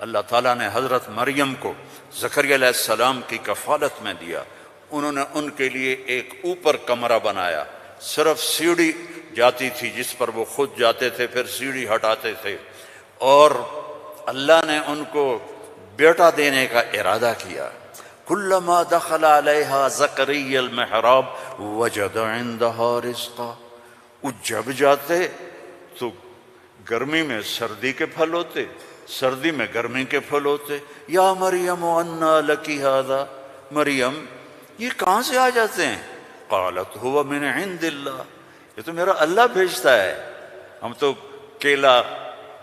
اللہ تعالیٰ نے حضرت مریم کو زکریا علیہ السلام کی کفالت میں دیا. انہوں نے ان کے لیے ایک اوپر کمرہ بنایا، صرف سیڑھی جاتی تھی جس پر وہ خود جاتے تھے، پھر سیڑھی ہٹاتے تھے. اور اللہ نے ان کو بیٹا دینے کا ارادہ کیا. کلما دخل علیہا زکریا المحراب وجد عندہا رزقا. وہ جب جاتے تو گرمی میں سردی کے پھل ہوتے، سردی میں گرمی کے پھل ہوتے. یا مریم انا لکی ھذا، مریم یہ کہاں سے آ جاتے ہیں؟ قالت هو من عند اللہ، یہ تو میرا اللہ بھیجتا ہے. ہم تو کیلا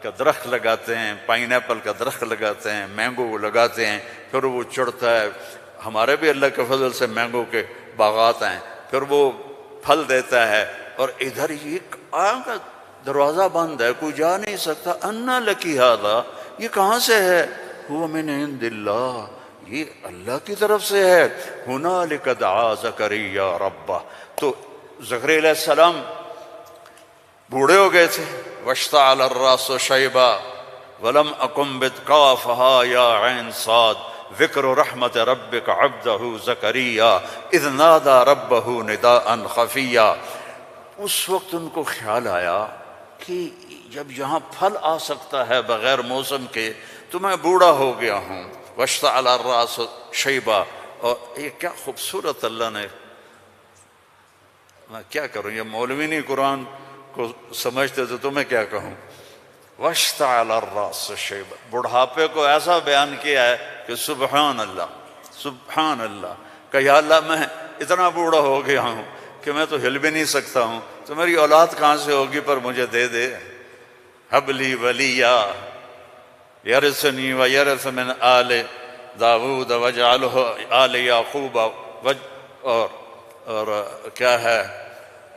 کا درخت لگاتے ہیں، پائن ایپل کا درخت لگاتے ہیں، مینگو لگاتے ہیں، پھر وہ چڑھتا ہے. ہمارے بھی اللہ کے فضل سے مینگو کے باغات ہیں، پھر وہ پھل دیتا ہے. اور ادھر یہ دروازہ بند ہے، کوئی جا نہیں سکتا. انا لکی ھذا، یہ کہاں سے ہے؟ هو من عند اللہ، یہ اللہ کی طرف سے ہے. ہنالک دعا زکریا ربہ. تو زکریا علیہ السلام بوڑھے ہو گئے تھے. واشتعل الراس شیبا ولم اکن بتقافها یا عین صاد ذکر رحمت ربک عبدہ زکریا اذ نادى ربہ نداء خفیا. اس وقت ان کو خیال آیا کہ جب یہاں پھل آ سکتا ہے بغیر موسم کے تو میں بوڑھا ہو گیا ہوں. واشتعل الراس شیبا. اور یہ کیا خوبصورت اللہ نے، میں کیا کروں، یہ مولوی نہیں قرآن کو سمجھتے تو میں کیا کہوں. واشتعل الراس شیبا، بڑھاپے کو ایسا بیان کیا ہے کہ سبحان اللہ سبحان اللہ. کہ یا اللہ میں اتنا بوڑھا ہو گیا ہوں کہ میں تو ہل بھی نہیں سکتا ہوں، تو میری اولاد کہاں سے ہوگی، پر مجھے دے دے. ہب لی ولیا یرثنی ویرث من آل داود واجعلہ آل یعقوب. اور کیا ہے،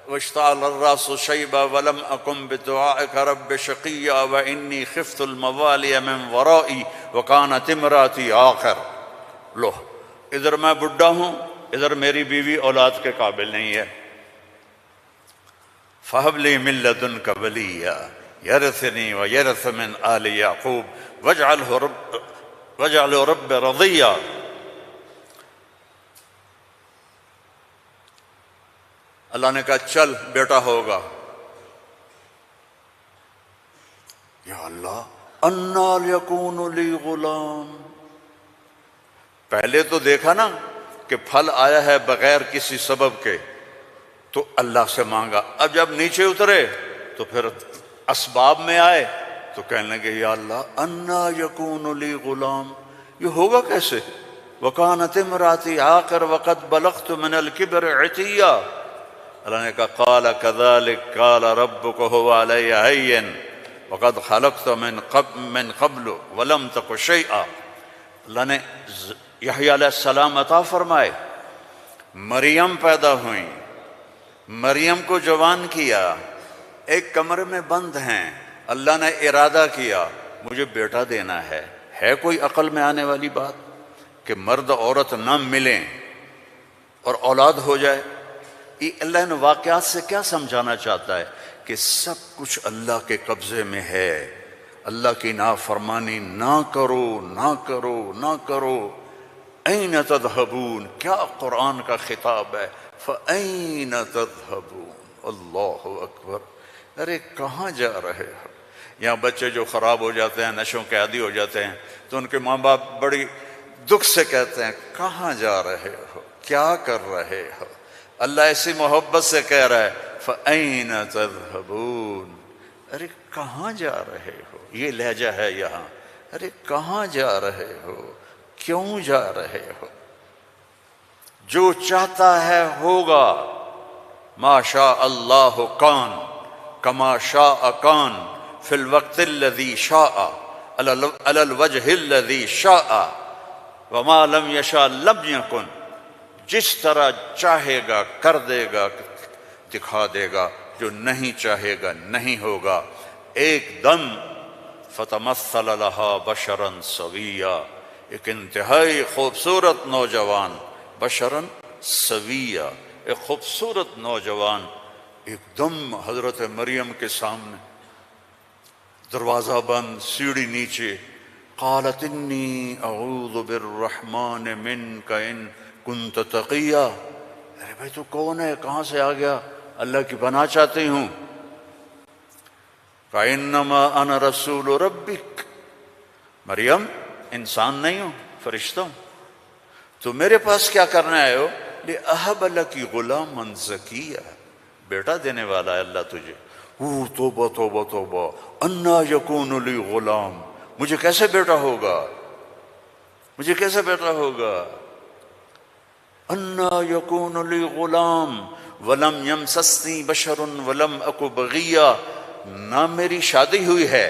واشتعل الراس شیبا ولم اکن بدعائک رب شقیا وانی خفت الموالی من ورائی وکانت امراتی عاقر. لو ادھر میں بڈھا ہوں، ادھر میری بیوی اولاد کے قابل نہیں ہے. فہب لی من لدنک ولیا یرثنی ویرث من آل یعقوب واجعلہ رب رضیا. اللہ نے کہا چل بیٹا ہوگا. یا اللہ انا یکون لی غلام. پہلے تو دیکھا نا کہ پھل آیا ہے بغیر کسی سبب کے تو اللہ سے مانگا. اب جب نیچے اترے تو پھر اسباب میں آئے تو کہنے لگے یا اللہ انا یکون لی غلام، یہ ہوگا کیسے؟ وکانت امراتی عاقر وقد بلغت من الکبر عتیا. اللہ نے کہا قال کذلک قال ربک هو علی ہین وقد خلقت من قبل ولم تک شیئا. اللہ نے یحییٰ علیہ السلام عطا فرمائے، مریم پیدا ہوئیں، مریم کو جوان کیا، ایک کمرے میں بند ہیں. اللہ نے ارادہ کیا مجھے بیٹا دینا ہے. ہے کوئی عقل میں آنے والی بات کہ مرد عورت نہ ملیں اور اولاد ہو جائے؟ یہ اللہ نے واقعات سے کیا سمجھانا چاہتا ہے کہ سب کچھ اللہ کے قبضے میں ہے. اللہ کی نافرمانی نہ کرو نہ کرو نہ کرو. این تذہبون، کیا قرآن کا خطاب ہے. فَأَيْنَ تَذْهَبُونَ. اللہ اکبر. ارے کہاں جا رہے ہو؟ یہاں بچے جو خراب ہو جاتے ہیں، نشوں کے عادی ہو جاتے ہیں تو ان کے ماں باپ بڑی دکھ سے کہتے ہیں کہاں جا رہے ہو، کیا کر رہے ہو. اللہ ایسی محبت سے کہہ رہا ہے فَأَيْنَ تَذْهَبُونَ. ارے کہاں جا رہے ہو. یہ لہجہ ہے یہاں. ارے کہاں جا رہے ہو، کیوں جا رہے ہو. جو چاہتا ہے ہوگا. ما شاء اللہ کان کما شاء کان فی الوقت الذی شاء علی الوجہ الذی شاء وما لم یشاء لم یکن. جس طرح چاہے گا کر دے گا، دکھا دے گا، جو نہیں چاہے گا نہیں ہوگا. ایک دم فتمثل لہا بشرا سویا. ایک انتہائی خوبصورت نوجوان، بشرا سویا، ایک خوبصورت نوجوان ایک دم حضرت مریم کے سامنے. دروازہ بند، سیڑھی نیچے، قالت انی اعوذ بالرحمن منک ان کنت تقیا، ارے بھائی تو کون ہے، کہاں سے آ گیا، اللہ کی پناہ چاہتی ہوں۔ فإنما أنا رسول ربک، مریم انسان نہیں ہوں، فرشتہ ہوں، تو میرے پاس کیا کرنے آئے ہو؟ لأہب لک غلاما زکیا، بیٹا دینے والا ہے اللہ تجھے۔ توبہ توبہ توبہ، انا یکون لی غلام، مجھے کیسے بیٹا ہوگا، مجھے کیسے بیٹا ہوگا، انا یکون لی غلام ولم یمسسنی بشر ولم اک بغیا، نہ میری شادی ہوئی ہے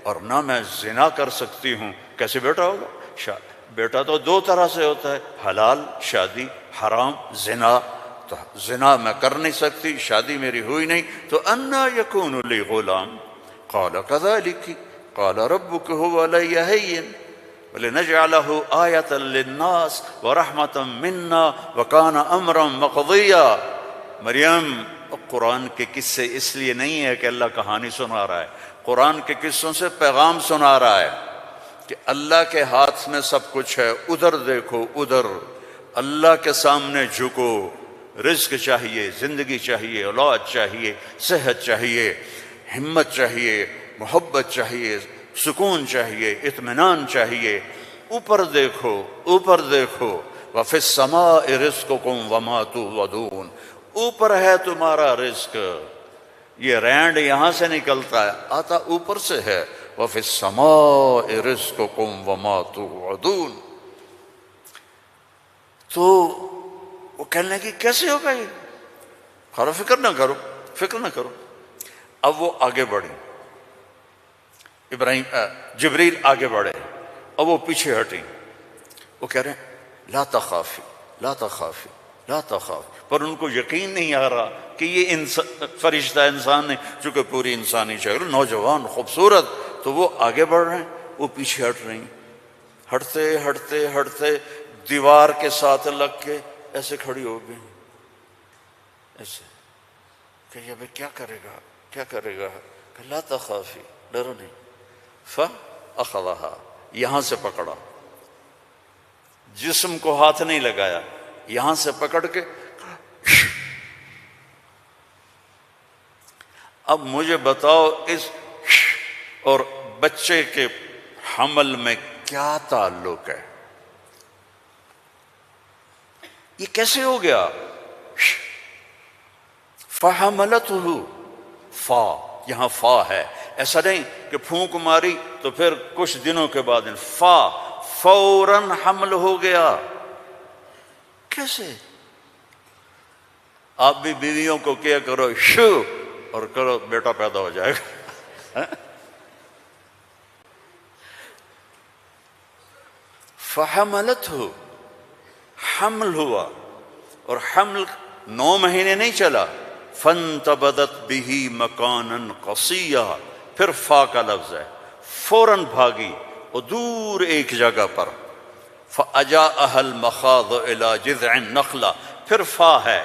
اور نہ میں زنا کر سکتی ہوں، کیسے بیٹا ہوگا؟ بیٹا تو دو طرح سے ہوتا ہے، حلال شادی، حرام زنا، تو زنا میں کر نہیں سکتی، شادی میری ہوئی نہیں، تو انا یکون لی غلام، قال کذالک قال ربک هو علی ہین ولنجعلہ آیۃ للناس ورحمۃ منا وکان امرا مقضیا۔ مریم، قرآن کے قصے اس لیے نہیں ہے کہ اللہ کہانی سنا رہا ہے، قرآن کے قصوں سے پیغام سنا رہا ہے کہ اللہ کے ہاتھ میں سب کچھ ہے، ادھر دیکھو ادھر، اللہ کے سامنے جھکو، رزق چاہیے، زندگی چاہیے، اولاد چاہیے، صحت چاہیے، ہمت چاہیے، محبت چاہیے، سکون چاہیے، اطمینان چاہیے، اوپر دیکھو اوپر دیکھو، وفی السماء رزقکم وما توعدون، اوپر ہے تمہارا رزق، یہ رینڈ یہاں سے نکلتا ہے، آتا اوپر سے ہے، وفی السماء رزقکم وما توعدون۔ تو وہ کہنے لگی کیسے ہوگا یہ، خارو فکر نہ کرو، فکر نہ کرو۔ اب وہ آگے بڑھی، جبریل آگے بڑھے، اب وہ پیچھے ہٹی، وہ کہہ رہے ہیں لا تخافی لا تخافی لا تخافی، پر ان کو یقین نہیں آ رہا کہ یہ فرشتہ انسان نہیں، چونکہ پوری انسانی شکل، نوجوان خوبصورت، تو وہ آگے بڑھ رہے ہیں، وہ پیچھے ہٹ رہی ہیں، ہٹتے ہٹتے ہٹتے دیوار کے ساتھ لگ کے ایسے کھڑی ہو گئی، ایسے کہ یہ بھئی کیا کرے گا کیا کرے گا، کہ لا تخافی، ڈرو نہیں، فَأَخَذَهَا، یہاں سے پکڑا، جسم کو ہاتھ نہیں لگایا، یہاں سے پکڑ کے، اب مجھے بتاؤ اس اور بچے کے حمل میں کیا تعلق ہے، یہ کیسے ہو گیا؟ فَحَمَلَتْهُ، فا، یہاں فا ہے، ایسا نہیں کہ پھونک ماری تو پھر کچھ دنوں کے بعد فا، فوراً حمل ہو گیا۔ کیسے؟ آپ بھی بیویوں کو کیا کرو شو اور کرو بیٹا پیدا ہو جائے گا۔ فحملتہ، حمل ہوا، اور حمل 9 مہینے نہیں چلا، فانتبذت بہ مکانا قصیا، پھر فا کا لفظ ہے، فوراً بھاگی اور دور ایک جگہ پر، فاجاءها المخاض الى جذع النخلہ، پھر فا ہے،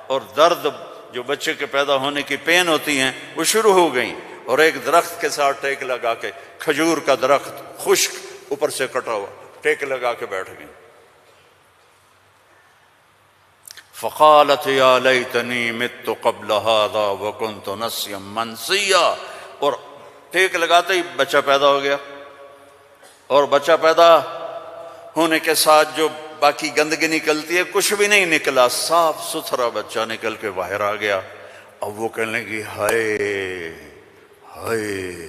اور درد جو بچے کے پیدا ہونے کی پین ہوتی ہیں وہ شروع ہو گئیں، اور ایک درخت کے ساتھ ٹیک لگا کے، کھجور کا درخت خشک اوپر سے کٹا ہوا، ٹیک لگا کے بیٹھ گئیں۔ فقالت یا لیتنی مت قبل هذا وکنت نسیا منسیا، اور ٹیک لگاتے ہی بچہ پیدا ہو گیا، اور بچہ پیدا ہونے کے ساتھ جو باقی گندگی نکلتی ہے کچھ بھی نہیں نکلا، صاف ستھرا بچہ نکل کے باہر آ گیا۔ اب وہ کہنے لگی ہائے ہائے،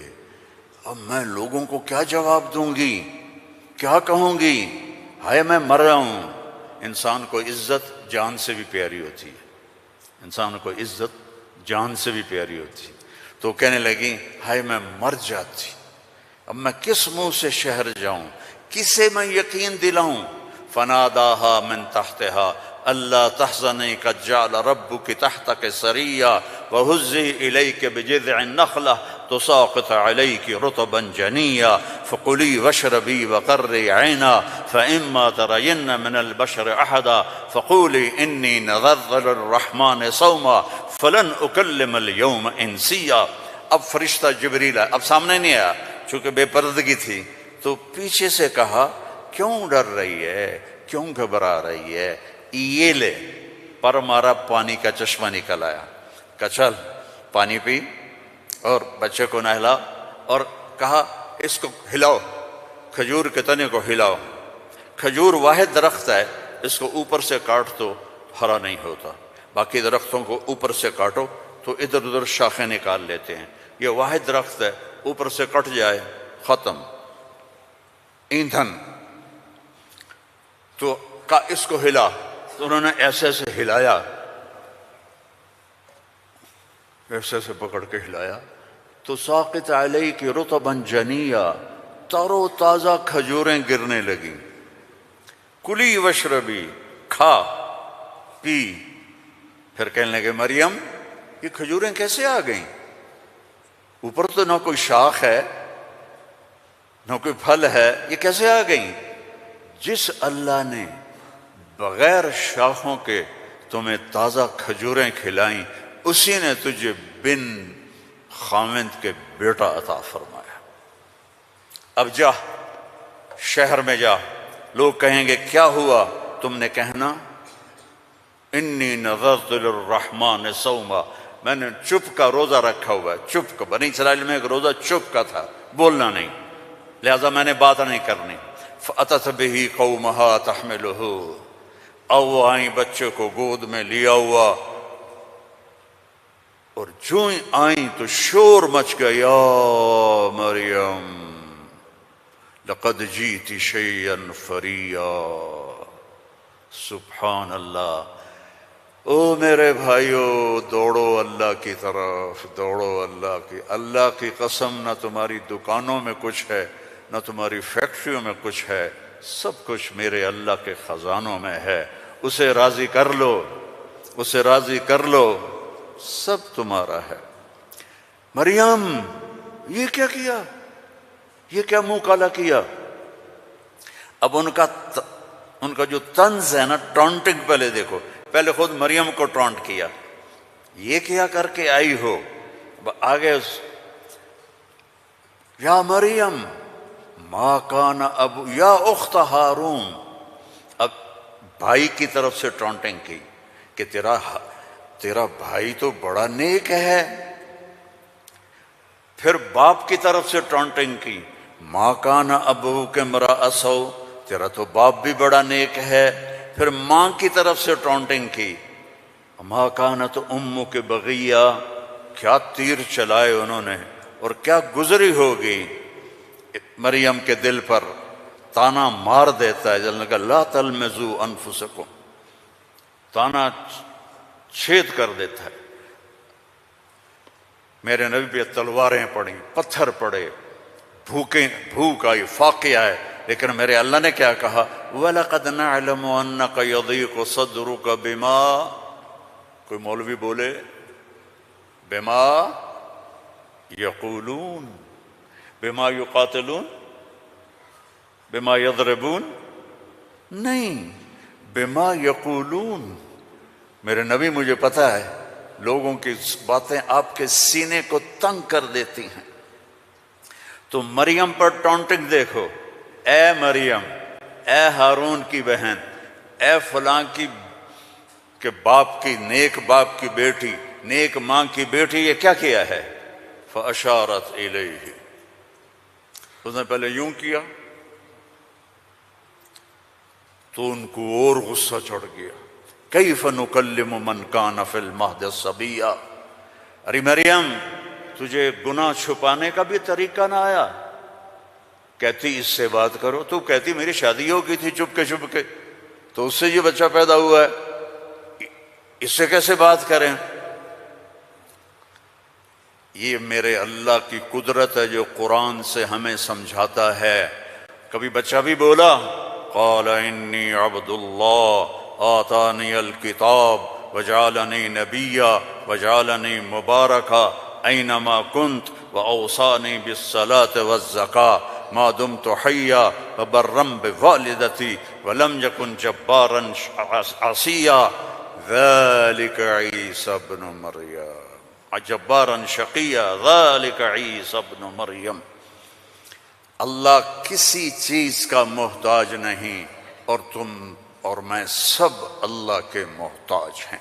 اب میں لوگوں کو کیا جواب دوں گی، کیا کہوں گی، ہائے میں مر رہا ہوں۔ انسان کو عزت جان سے بھی پیاری ہوتی ہے، انسان کو عزت جان سے بھی پیاری ہوتی ہے، تو کہنے لگی ہائے میں مر جاتی، اب میں کس منہ سے شہر جاؤں، کسے میں یقین دلاؤں۔ فناداها من تحتها الا تحزني قد جعل ربك تحتك سريا وهزي اليك بجذع النخله تساقط عليك رطبا جنيا فكلي واشربي وقري عينا فاما ترين من البشر احدا فقولي اني نذرت للرحمن صوما فلن اكلم اليوم انسيا۔ اب فرشتہ جبریل اب سامنے نہیں آیا، چونکہ بے پردگی تھی، تو پیچھے سے کہا کیوں ڈر رہی ہے، کیوں گھبرا رہی ہے، یہ لے، پر مارا، پانی کا چشمہ نکل آیا، کہا چل پانی پی اور بچے کو نہلا، اور کہا اس کو ہلاؤ، کھجور کے تنے کو ہلاؤ، کھجور واحد درخت ہے، اس کو اوپر سے کاٹ تو ہرا نہیں ہوتا، باقی درختوں کو اوپر سے کاٹو تو ادھر ادھر شاخیں نکال لیتے ہیں، یہ واحد درخت ہے، اوپر سے کٹ جائے ختم، ایندھن۔ تو کہا اس کو ہلا، تو انہوں نے ایسے ایسے ہلایا، ایسے ایسے پکڑ کے ہلایا، تو ساقط علیک رطبا جنیا، تر و تازہ کھجوریں گرنے لگیں، کلی وشربی، کھا پی۔ پھر کہنے لگے مریم یہ کھجوریں کیسے آ گئیں؟ اوپر تو نہ کوئی شاخ ہے نہ کوئی پھل ہے، یہ کیسے آ گئیں؟ جس اللہ نے بغیر شاخوں کے تمہیں تازہ کھجوریں کھلائیں، اسی نے تجھے بن خاوند کے بیٹا عطا فرمایا۔ اب جا شہر میں جا، لوگ کہیں گے کیا ہوا؟ تم نے کہنا انی نذرت للرحمن صوما، میں نے چپ کا روزہ رکھا ہوا ہے، چپ کا۔ بنی اسرائیل میں ایک روزہ چپ کا تھا، بولنا نہیں، لہذا میں نے بات نہیں کرنی۔ فأتت به قومها تحملہ، اب وہ آئیں بچے کو گود میں لیا ہوا، اور جو ہی آئیں تو شور مچ گیا، یا مریم لقد جیت شیئا فریا۔ سبحان اللہ۔ او میرے بھائیو، دوڑو اللہ کی طرف، دوڑو اللہ کی قسم، نہ تمہاری دکانوں میں کچھ ہے نہ تمہاری فیکٹریوں میں کچھ ہے، سب کچھ میرے اللہ کے خزانوں میں ہے، اسے راضی کر لو، اسے راضی کر لو، سب تمہارا ہے۔ مریم یہ کیا کیا، یہ کیا منہ کالا کیا؟ اب ان کا جو طنز ہے نا، ٹونٹنگ، پہلے دیکھو، پہلے خود مریم کو ٹونٹ کیا، یہ کیا کر کے آئی ہو، آگے یا مریم ما کان ابو، یا اخت ہارون، اب بھائی کی طرف سے ٹونٹنگ کی کہ تیرا بھائی تو بڑا نیک ہے۔ پھر باپ کی طرف سے ٹونٹنگ کی، ما کان ابوک امرأ سوء، تیرا تو باپ بھی بڑا نیک ہے۔ پھر ماں کی طرف سے ٹونٹنگ کی، ما کانت امک بغیہ، کیا تیر چلائے انہوں نے، اور کیا گزری ہوگی مریم کے دل پر، تانا مار دیتا ہے، جلنے کا لا تلمزوا انفسکم، تانا چھید کر دیتا ہے۔ میرے نبی پہ تلواریں پڑیں، پتھر پڑے، بھوک آئی، فاقے آئے، لیکن میرے اللہ نے کیا کہا؟ وَلَقَدْ نَعْلَمُ أَنَّكَ يَضِيقُ صَدْرُكَ بِمَا، کوئی مولوی بولے بِمَا يَقُولُونَ، بِمَا يُقَاتِلُونَ، بِمَا يَضْرِبُونَ، نہیں، بِمَا يَقُولُونَ۔ میرے نبی مجھے پتا ہے لوگوں کی باتیں آپ کے سینے کو تنگ کر دیتی ہیں، تو مریم پر ٹونٹنگ دیکھو، اے مریم، اے ہارون کی بہن، اے فلاں کی کہ باپ کی، نیک باپ کی بیٹی، نیک ماں کی بیٹی، یہ کیا کیا ہے؟ فَأَشَارَتْ إِلَيْهِ، اس نے پہلے یوں کیا تو ان کو اور غصہ چڑھ گیا، کیف نکلم من کان فی المہد صبیا، ارے مریم تجھے گناہ چھپانے کا بھی طریقہ نہ آیا؟ کہتی اس سے بات کرو، تو کہتی میری شادی ہو گئی تھی چپ کے، تو اس سے یہ بچہ پیدا ہوا ہے، اس سے کیسے بات کریں؟ یہ میرے اللہ کی قدرت ہے جو قرآن سے ہمیں سمجھاتا ہے۔ کبھی بچہ بھی بولا قال انی عبد اللہ آتانی الکتاب وجعلنی نبیا وجعلنی مبارکا اینما کنت واوصانی بالصلاة والزکاة ما دمت حیا وبرا بوالدتی ولم یکن جبارا عصیا ذلک عیسی ابن مریم جبارا شقیا ذلک عیسی ابن مریم۔ اللہ کسی چیز کا محتاج نہیں، اور تم اور میں سب اللہ کے محتاج ہیں۔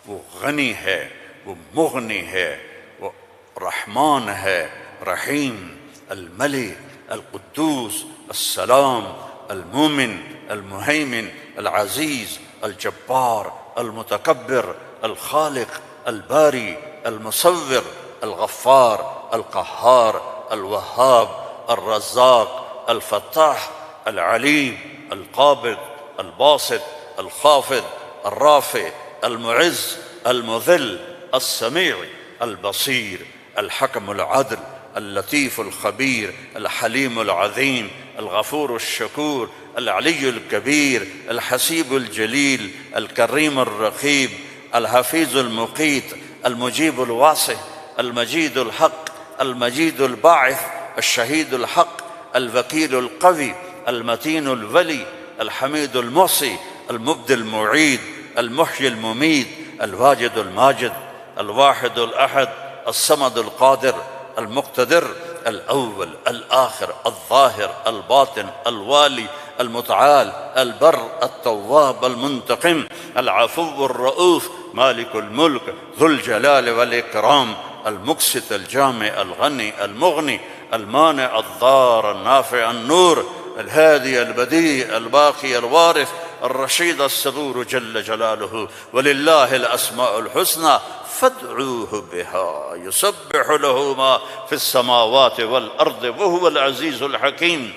وہ غنی ہے، وہ مغنی ہے، وہ رحمان ہے، رحیم، الملک، القدوس، السلام، المومن، المہیمن، العزیز، الجبار، المتکبر، الخالق، الباری، المصور، الغفار، القہار، الوہاب، الرزاق، الفتاح، العلیم، القابض، الباسط، الخافض، الرافع، المعز، المذل، السمیع، البصیر، الحکم العدل، اللطیف الخبیر، الحلیم العظیم، الغفور الشکور، العلی الکبیر، الحسیب الجلیل، الکریم الرقیب، الحفیظ المقیت، المجیب الواسع، المجید الحق، المجید الباعث، الشہید الحق، الوکیل القوی، المتین الولی، الحمید المحصی، المبدی المعید، المحیی الممید، الواجد الماجد، الواحد الأحد، الصمد القادر، المقتدر، الأول الآخر الظاهر الباطن الوالي المتعال البر التواب المنتقم العفو الرؤوف مالك الملك ذو الجلال والإكرام المقسط الجامع الغني المغني المانع الضار النافع النور الهادي البديع الباقي الوارث الرشيد الصبور جل جلاله ولله الأسماء الحسنى فادعوه بها يسبح له ما في السماوات والأرض وهو العزيز الحكيم۔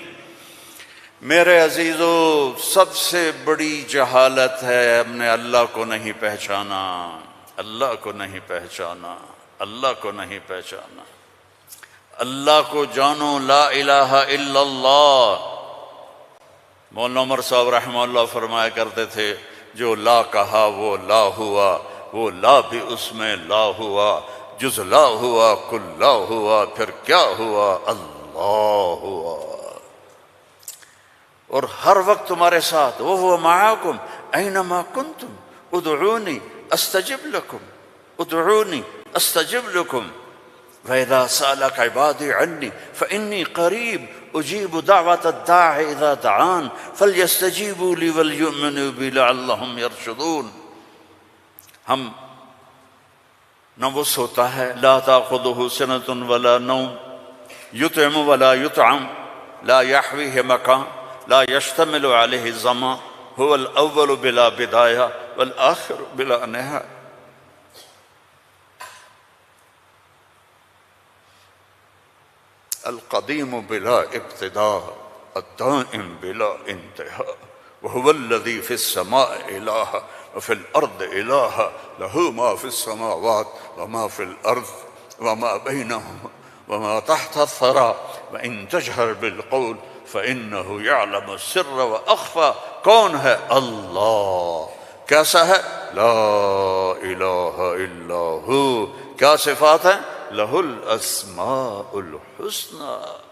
میرے عزیزو، سب سے بڑی جہالت ہے ہم نے اللہ کو نہیں پہچانا، اللہ کو نہیں پہچانا، اللہ کو نہیں پہچانا۔ اللہ کو جانو، لا الہ الا اللہ۔ مولانا عمر صاحب رحمہ اللہ فرمایا کرتے تھے، جو لا کہا وہ لا ہوا، وہ لا بھی اس میں لا ہوا، جز لا ہوا کل لا ہوا، پھر کیا ہوا؟ اللہ ہوا۔ اور ہر وقت تمہارے ساتھ، وَهُوَ مَعَاكُمْ أَيْنَمَا كُنْتُمْ ادعونی استجب لکم، ادعونی استجب لکم، وَإِذَا سَأَلَكَ عِبَادِي عَنِّي فَإِنِّي قَرِيبٌ أُجِيبُ دَعْوَةَ الدَّاعِ إِذَا دَعَانِ فَلْيَسْتَجِيبُوا لِي وَلْيُؤْمِنُوا بِي لَعَلَّهُمْ يَرْشُدُونَ۔ ہم نہ وہ سوتا ہے، لا تأخذه سنة ولا نوم، يطعم ولا يطعم، لا يحويه مكان، لا يشتمل عليه الزمان، هو الأول بلا بداية والآخر بلا نهاية۔ القديم بلا ابتداء، الدائم بلا انتهاء، وهو الذي في السماء إله وفي الأرض إله، له ما في السماوات وما في الأرض وما بينهما وما تحت الثرى، وإن تجهر بالقول فإنه يعلم السر وأخفى۔ کون ہے؟ اللہ۔ کیسا ہے؟ لا الہ الا ہو۔ کیا صفات ہیں؟ لہ الاسماء الحسنى۔